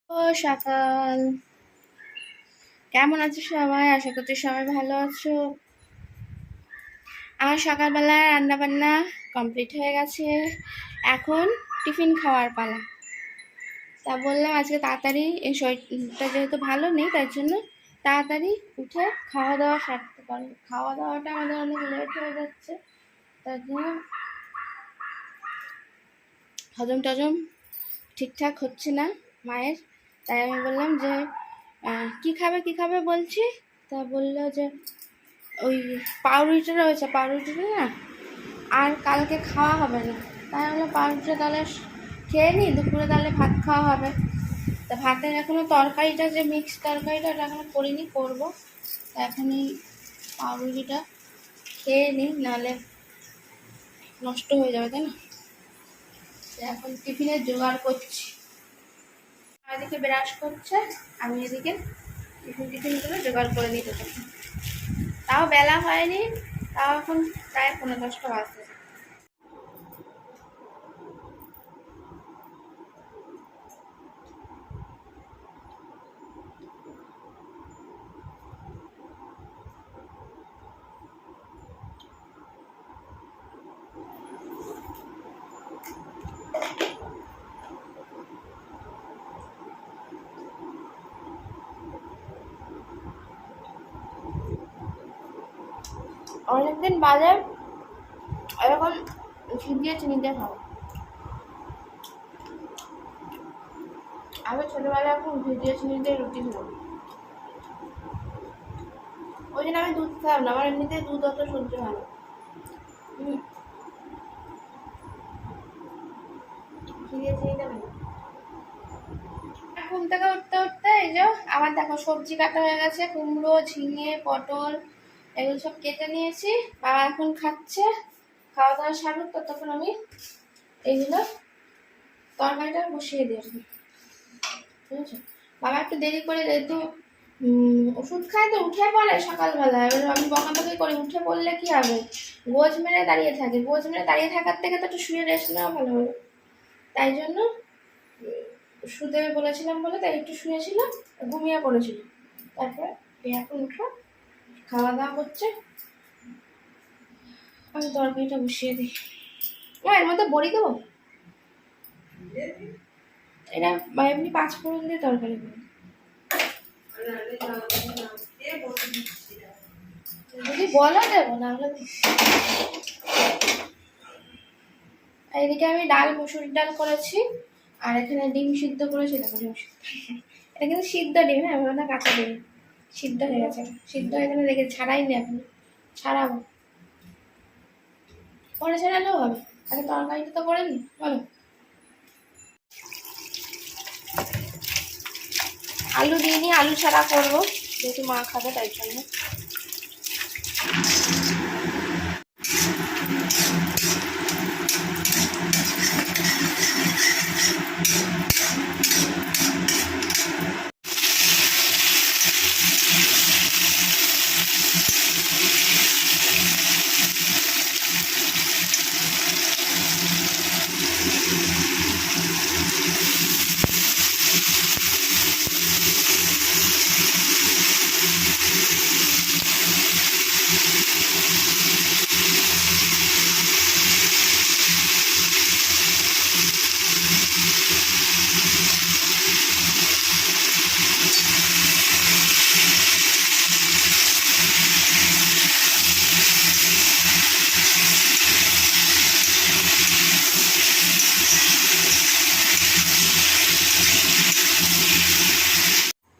ও সকাল, কেমন আছো সবাই? আশা করছি সবাই ভালো আছো। আমার সকালবেলা রান্না বান্না কমপ্লিট হয়ে গেছে। এখন টিফিন খাওয়ার পালা। তা বললাম আজকে তাড়াতাড়ি, এই শরীরটা যেহেতু ভালো নেই তার জন্য তাড়াতাড়ি উঠে খাওয়া দাওয়া সারতে পারবো। খাওয়া দাওয়াটা আমাদের অনেক লেট হয়ে যাচ্ছে, তার জন্য হজম টজম ঠিকঠাক হচ্ছে না মায়ের। তাই আমি বললাম যে কি খাবে বলছি। তা বললো যে ওই পাউরুটিটা রয়েছে, পাউরুটিটা না আর কালকে খাওয়া হবে না। তাই আমরা পাউরুটিটা তাহলে খেয়ে নিই, দুপুরে তাহলে ভাত খাওয়া হবে। তা ভাতের এখনও তরকারিটা, যে মিক্স তরকারিটা ওটা এখনও করিনি, করবো। তা এখনই পাউরুটিটা খেয়ে নিই, নাহলে নষ্ট হয়ে যাবে, তাই না? এখন টিফিনের জোগাড় করছি। এদিকে ব্রাশ করছে, আমি এদিকে টিফিনগুলো জোগাড় করে নিতে থাকি। তাও বেলা হয়নি, তাও এখন প্রায় 9:30 বাজতে। অনেকদিন বাদে এরকম ভিজিয়ে চিনি দিয়ে খাবো। আমি ছোটবেলায় এখন ভিজিয়ে চিনি দিয়ে রুটি খাবো। ওই জন্য আমি দুধ খাওয়াব না, আমার এমনিতে দুধ অত সহ্য ভালো। ভিজিয়ে চিনি দেবে। ঘুম থেকে উঠতে উঠতে এই যে আমার দেখো সবজি কাটা হয়ে গেছে, কুমড়ো, ঝিঙে, পটল এগুলো সব কেটে নিয়েছি। বাবা এখন খাচ্ছে, খাওয়া দাওয়া সারুক, ততক্ষণ আমি এইগুলো তরকারিটা বসিয়ে দিয়েছি। ঠিক আছে, বাবা একটু দেরি করে, যেহেতু ওষুধ খায় তো উঠে পড়ে সকালবেলা। এবার আমি বকাবকি করে, উঠে পড়লে কি হবে, গোজ মেরে দাঁড়িয়ে থাকে। গোজ মেরে দাঁড়িয়ে থাকার থেকে তো একটু শুয়ে রেস্ট নেওয়া ভালো হবে। তাই জন্য শুতে বলেছিলাম বলে তাই একটু শুয়েছিলাম, ঘুমিয়ে পড়েছিল। তারপরে এখন উঠো, খাওয়া দাওয়া করছে। আমি তরকারিটা বসিয়ে দিই। এর মধ্যে বড়ি দেবো, এটা এমনি 5 ফোড়ন দিয়ে তরকারি করি। যদি বলো দেবো, না হলে। এদিকে আমি ডাল, মুসুরির ডাল করেছি, আর এখানে ডিম সিদ্ধ করেছি। দেখো ডিম সিদ্ধ, এটা কিন্তু সিদ্ধ ডিম, হ্যাঁ, না কাঁচা ডিম। সিদ্ধ হয়ে গেছে, সিদ্ধ এখানে রেখে ছাড়াইনি, এখন ছাড়াবো। পরে ছাড়ালেও হবে, আগে তরকারিটা তো করে নি। বলো, আলু দিইনি, আলু ছাড়া করবো, যেহেতু মা খাবে তাই জন্য।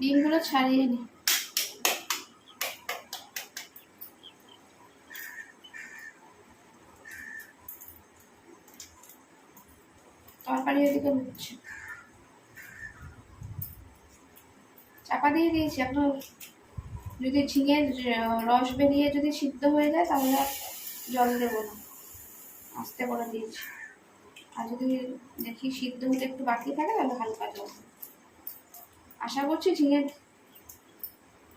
ডিমগুলো ছাড়িয়ে নি। তরকারি এদিকে হচ্ছে, চাপা দিয়ে দিয়েছি। আপনার যদি ঝিঙের রস বেরিয়ে যদি সিদ্ধ হয়ে যায় তাহলে জল দেবো না, আস্তে করে দিয়েছি। আর যদি দেখি সিদ্ধ হতে একটু বাকি থাকে তাহলে হালকা জল। আশা করছি ঝিঙের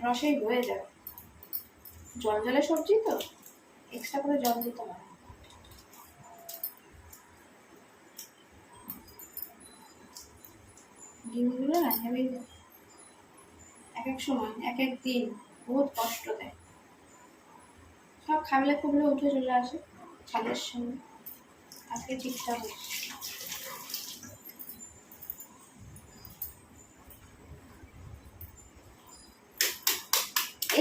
রসেই হয়ে যাবে, জল জলে সবজি তো এক্সট্রা করে জল দিতে হয়। দিনগুলো না হেভি, এক এক সময় এক এক দিন বহুত কষ্ট দেয়। সব খাবলে খুবলে উঠে চলে আসে ছাদের সঙ্গে। আজকে ঠিকঠাক হচ্ছে।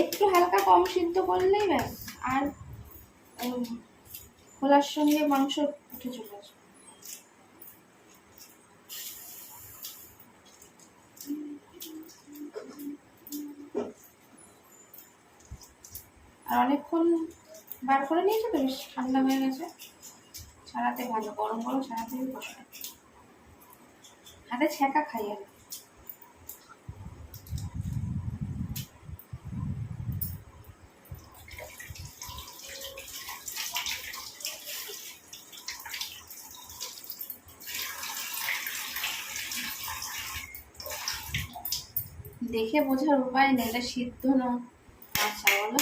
একটু হালকা কম সিদ্ধ করলেই ব্যাস, আর খোলার সঙ্গে মাংস উঠে চলে আসবে। আর অনেকক্ষণ বার করে নিয়েছে তো, বেশ ঠান্ডা হয়ে গেছে, ছাড়াতে ভালো, গরম গরম ছাড়াতে কষ্ট, হাতে ছ্যাঁকা খাই আর। দেখে বোঝার উপায় নেই এটা সিদ্ধ না। আচ্ছা বলো।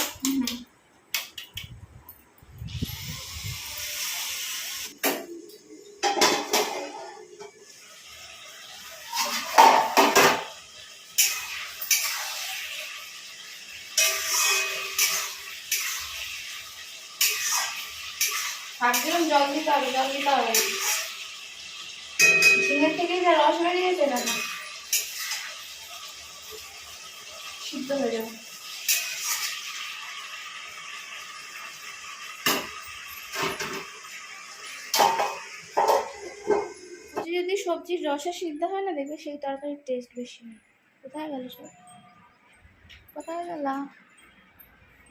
ভাবছিলাম জল দিতে হবে, জল দিতে হবে, ঝিঙের থেকেই যা রস বেরিয়েছে না, সিদ্ধ হয়ে যাবে। যদি সবজির রসে সিদ্ধ হয় না, দেখবে সেই তরকারির টেস্ট বেশি হয়। কোথায় গেল সব, কোথায় গেল?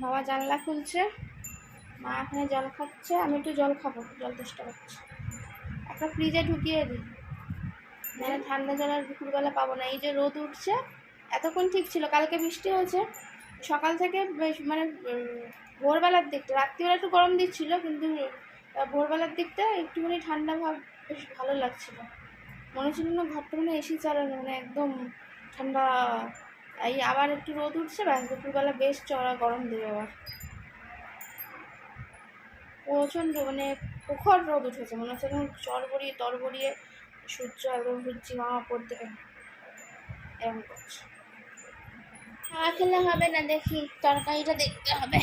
বাবা জানলা খুলছে, মা এখানে জল খাচ্ছে, আমি একটু জল খাবো, জল চেষ্টা করছি। একটা ফ্রিজে ঢুকিয়ে দিই, মানে ঠান্ডা জল আর দুপুরবেলা পাবো না। এই যে রোদ উঠছে, এতক্ষণ ঠিক ছিল, কালকে বৃষ্টি হয়েছে সকাল থেকে, বেশ মানে ভোরবেলার দিকটা, রাত্রিবেলা একটু গরম দিচ্ছিল, কিন্তু ভোরবেলার দিকটা একটুখানি ঠান্ডা ভাব, বেশ ভালো লাগছিল। মনে হচ্ছিল না ঘরটা মানে এসি চালানো, মানে একদম ঠান্ডা। এই আবার একটু রোদ উঠছে, ব্যাস দুপুরবেলা বেশ চড়া গরম দেবে আবার। প্রচণ্ড মানে প্রখর রোদ উঠেছে, মনে হচ্ছে এখন চড়বড়িয়ে তরবড়িয়ে সূর্য একদম সূর্যি মামা পড়তে এরকম করছে। খাওয়া খেলে হবে না, দেখি তরকারিটা দেখতে হবে।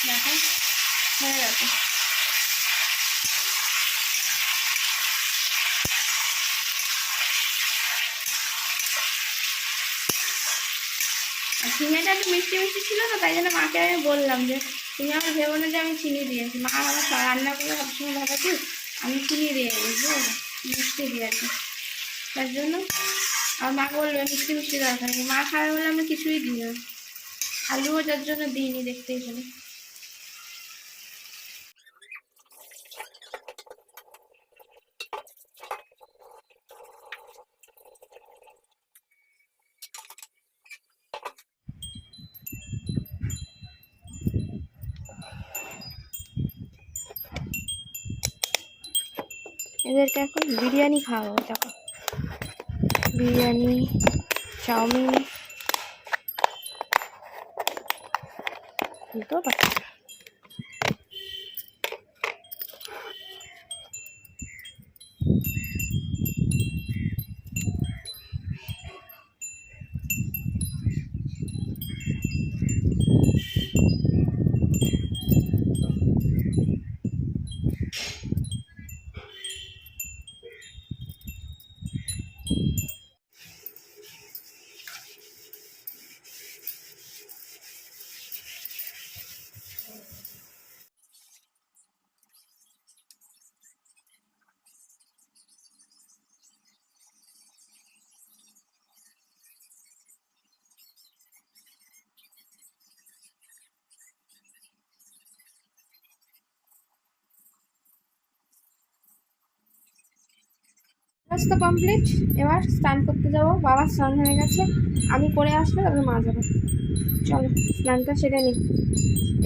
দেখো হয়ে গেছে। ঝিঙেটা একটু মিষ্টি মিষ্টি ছিল তো, তাই জন্য মাকে আমি বললাম যে তুমি আমার ভেবো না যে আমি চিনি দিয়েছি। মা আমার রান্না করে সবসময় ভাবাচ্ছি আমি চিনি দিয়ে বুঝবো, মিষ্টি দিয়ে আর কি। তার জন্য আর মা বলবে মিষ্টি মিষ্টি দরকার নেই, মা খাবে বলে আমি কিছুই দিই না। আলুও যার জন্য দিইনি, দেখতেই চলে। এদেরকে এখন বিরিয়ানি খাওয়াবো, দেখো বিরিয়ানি, চাউমিন, বুঝতে পারছি। কাজ তো কমপ্লিট, এবার স্নান করতে যাবো। বাবা স্নান হয়ে গেছে, আমি করে আসলে তারপরে মা যাবে। চলো স্নানটা সেরে নিই।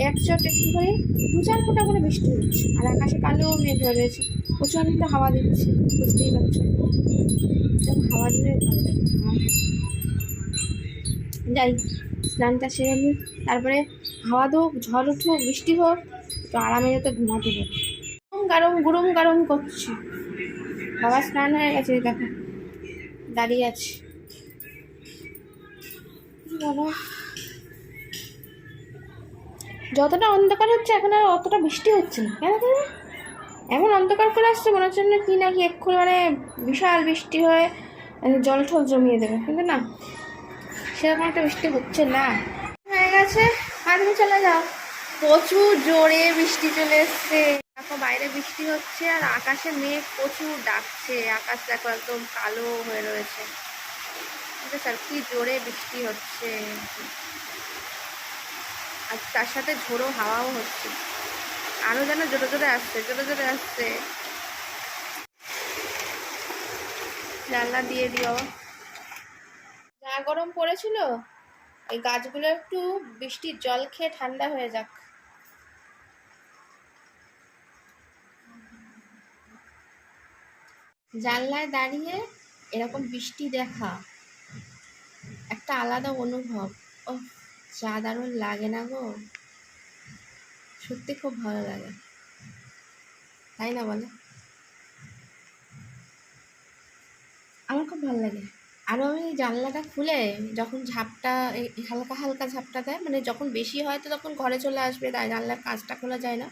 এক চট একটুখানি 2-4 ফোঁটা করে বৃষ্টি হচ্ছে, আর আকাশে কালো মেঘ হয়ে রয়েছে, প্রচণ্ড হাওয়া দিচ্ছে, বুঝতেই পারছো। হাওয়া দিলে ভালো লাগে। যাই স্নানটা সেরে নিই, তারপরে হাওয়া হোক, ঝড় উঠুক, বৃষ্টি হোক, তো আরামে যাতে ঘুমাতে পারি। গরম গরম গরম করছে, বাবা স্নান হয়ে গেছে, দেখো দাঁড়িয়ে আছে বাবা। যতটা অন্ধকার হচ্ছে এখন আর অতটা বৃষ্টি হচ্ছে না, কেন কেন এমন অন্ধকার করে আসছে মনে হচ্ছে না কি নাকি এক্ষুনি মানে বিশাল বৃষ্টি হয়ে জল ঠল জমিয়ে দেবে, কিন্তু না, সেরকম একটা বৃষ্টি হচ্ছে না। হয়ে গেছে, আর তুমি চলে যাও। প্রচুর জোরে বৃষ্টি চলে এসছে, দেখো বাইরে বৃষ্টি হচ্ছে আর আকাশে মেঘ প্রচুর ডাকছে, আকাশ দেখো একদম কালো হয়ে রয়েছে, স্যার কি জোরে বৃষ্টি হচ্ছে, আর তার সাথে ঝোড়ো হাওয়াও হচ্ছে, আরো যেন জোরে জোরে আসছে, জোরে জোরে আসছে। জানলা দিয়ে দিও। যা গরম পড়েছিল, এই গাছগুলো একটু বৃষ্টির জল খেয়ে ঠান্ডা হয়ে যাক। জানলায় দাঁড়িয়ে এরকম বৃষ্টি দেখা একটা আলাদা অনুভব। ও যা দারুণ লাগে না গো, সত্যি খুব ভালো লাগে, তাই না বলো? আমার খুব ভালো লাগে। আরও আমি জানলাটা খুলে যখন ঝাপটা হালকা হালকা ঝাপটা দেয়, মানে যখন বেশি হয় তো তখন ঘরে চলে আসবে, তাই জানলার কাঁচটা খোলা যায় না,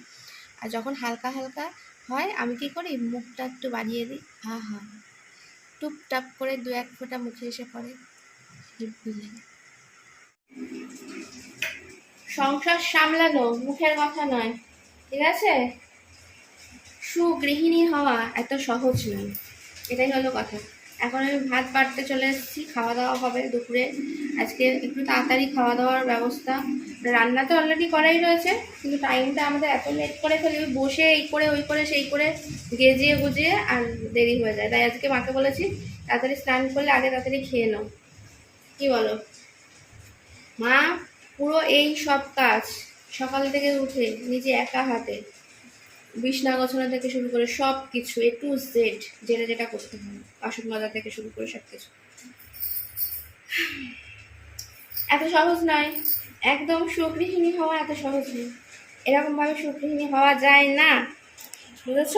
আর যখন হালকা হালকা হয় আমি কি করি, মুখটা একটু বাড়িয়ে দিই, হা হা টুপটাপ করে 2-1 ফোঁটা মুখে এসে পড়ে, হেব্বি লাগে। সংসার সামলানো মুখের কথা নয়, ঠিক আছে? সুগৃহিণী হওয়া এত সহজ নয়, এটাই হলো কথা। এখন আমি ভাত বাড়তে চলে এসেছি, খাওয়া দাওয়া হবে দুপুরে, আজকে একটু তাড়াতাড়ি খাওয়া দাওয়ার ব্যবস্থা, রান্না তো অলরেডি করাই রয়েছে, কিন্তু টাইমটা আমাদের এত লেট করে ফেলি, বসে এই করে ওই করে সেই করে গেজিয়ে গুজিয়ে আর দেরি হয়ে যায়, তাই আজকে মাকে বলেছি তাড়াতাড়ি স্নান করলে আগে তাড়াতাড়ি খেয়ে নাও, কি বলো? মা পুরো এই সব কাজ সকাল থেকে উঠে নিজে একা হাতে বিছনা গোছানো থেকে শুরু করে সব কিছু A to Z যেটা যেটা করতে হয়, বাসন মাজা থেকে শুরু করে সব কিছু এত সহজ নয়, একদম সুগৃহিণী হওয়া এত সহজ নয়, এরকম ভাবে সুগৃহিণী হওয়া যায় না, বুঝেছ?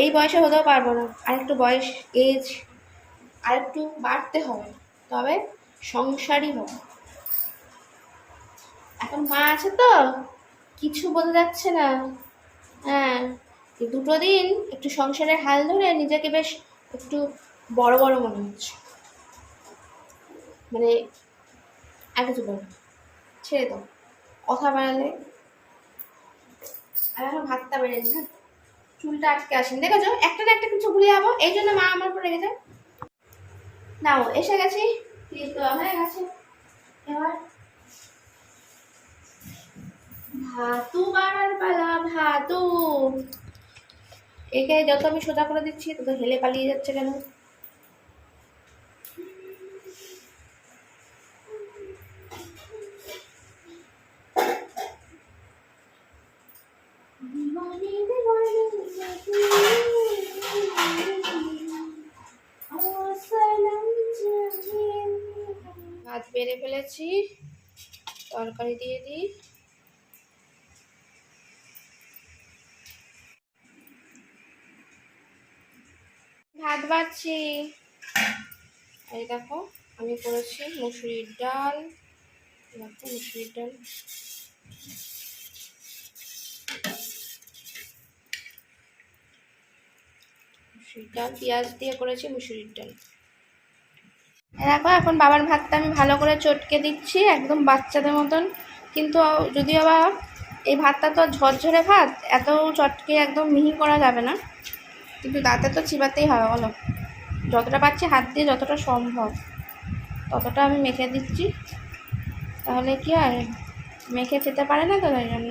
এই বয়সে হতেও পারবো না, আর একটু বয়স এজ আর একটু বাড়তে হবে, তবে সংসারই হবে। এখন মা আছে তো কিছু বোঝা যাচ্ছে না, হ্যাঁ, দুটো দিন একটু সংসারের হাল ধরে নিজেকে বেশ একটু বড় বড় মনে হচ্ছে, মানে আর কিছু বলো, ছেড়ে দাও কথা বাড়ালে। আর এখন ভাতটা বেড়ে না, চুলটা আটকে আসেন, দেখেছো একটা না একটা কিছু ভুলে যাবো, এই জন্য মা আমার উপর রেগে যায়। নাও এসে গেছি, হয়ে গেছে, এবার ভাতু বাড়ার পালা, ভাতু। একে যত আমি সোজা করে দিচ্ছি তত হেলে পালিয়ে যাচ্ছে কেন? ভাত বেড়ে ফেলেছি, তরকারি দিয়ে দিই। ভাত বাড়ছি, এই দেখো আমি করেছি মুসুরির ডাল, দেখো মুসুরির ডাল, মুসুরির ডাল পেঁয়াজ দিয়ে করেছি মুসুরির ডাল। দেখো এখন বাবার ভাতটা আমি ভালো করে চটকে দিচ্ছি একদম বাচ্চাদের মতন, কিন্তু যদিও বা এই ভাতটা তো ঝরঝরে ভাত, এত চটকে একদম মিহি করা যাবে না, কিন্তু দাঁতে তো চিবাতেই হবে, বলো? যতটা পাচ্ছি হাত দিয়ে যতটা সম্ভব ততটা আমি মেখে দিচ্ছি, তাহলে কি হয় মেখে খেতে পারে না তো, তাই জন্য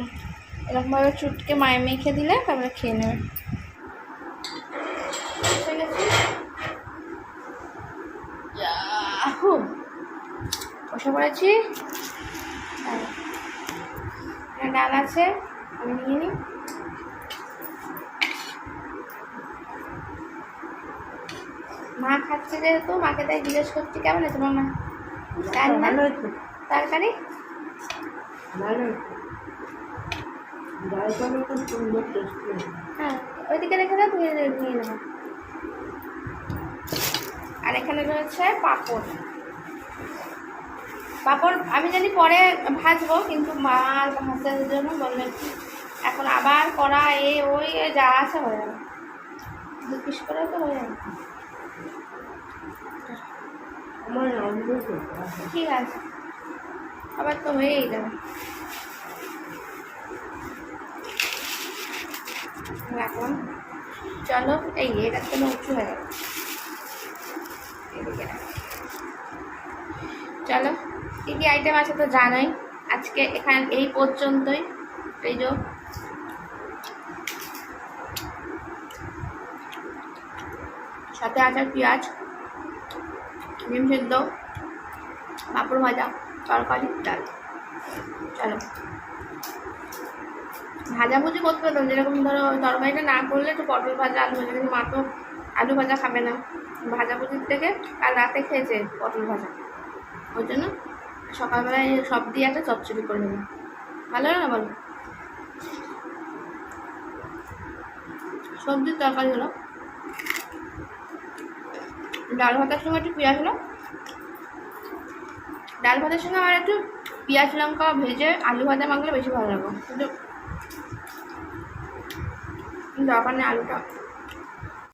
এরকমভাবে চুটকে মায়ে মেখে দিলে তারপরে খেয়ে নেবে। বসে পড়েছি, ডাল আছে আমি নিয়ে নিই। মা খাচ্ছে যেহেতু মাকে তাই জিজ্ঞেস করছি কেমন আছে মামা তরকারি? হ্যাঁ ওইদিকে রেখে দাও, তুমি নিয়ে নেবো। আর এখানে রয়েছে পাঁপড়। পাঁপড় আমি জানি পরে ভাজবো, কিন্তু মা ভাজার জন্য বললেন এখন আবার করা ওই যা আছে হয়ে যাবে, 2 পিস করে তো হয়ে যাবে। ঠিক আছে, আবার তো হয়েই যাবে। রাখলাম, চলো এটার জন্য উঁচু হয়ে গেল, এদিকে চলো। কী কী আইটেম আছে তো জানোই, আজকে এখানে এই পর্যন্তই। এই যে সাথে আছে পেঁয়াজ, ডিম সেদ্ধ, পাঁপড় ভাজা, তরকারি, ডাল। চলো, ভাজাভুজি করতে পারতাম, যেরকম ধরো তরকারিটা না করলে একটু পটল ভাজা, আলু ভাজা, কিন্তু মা তো আলু ভাজা খাবে না, ভাজাভুজির থেকে কাল রাতে খেয়েছে পটল ভাজা, ওই জন্য সকালবেলায় সব দিয়ে একটা চচ্চড়ি করে নেব। ভালো না বলো? সবজির তরকারি হলো, ডাল ভাতার সঙ্গে একটু পেঁয়াজ হলো, ডাল ভাতের সঙ্গে আমার একটু পেঁয়াজ লঙ্কা ভেজে আলু ভাজা মাখলে বেশি ভালো লাগবে, কিন্তু দরকার নেই আলুটা